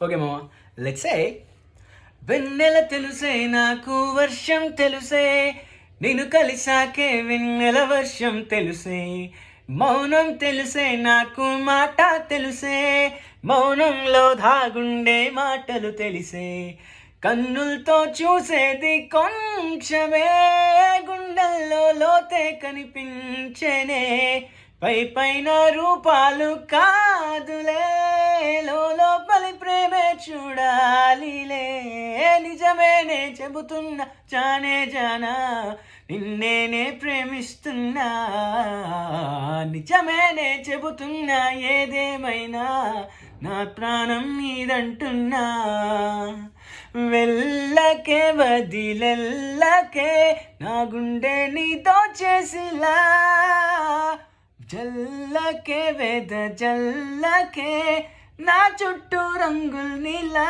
Okay మామ, let's say వెన్నెల తెలుసే నాకు వర్షం తెలుసే, నిన్ను కలిసాకే వెన్నెల వర్షం తెలుసే, మౌనం తెలుసే నాకు మాట తెలుసే, మౌనంలో దాగుండే మాటలు తెలిసే, కన్నులతో చూసేది కొంచెమే, గుండెల్లో లోతే కనిపించేనే, పై పైన రూపాలు కాదులే, లోపలి ప్రేమే చూడాలిలే, నిజమేనే చెబుతున్నా జానే జానా, నిన్నేనే ప్రేమిస్తున్నా, నిజమేనే చెబుతున్నా ఏదేమైనా, నా ప్రాణం నీదంటున్నా, వెళ్ళకే వదిలెల్లకే, నా గుండె నీతో చేసిలా, జల్లకే వేద జల్లకే, నా చుట్టూ రంగులు నీలా.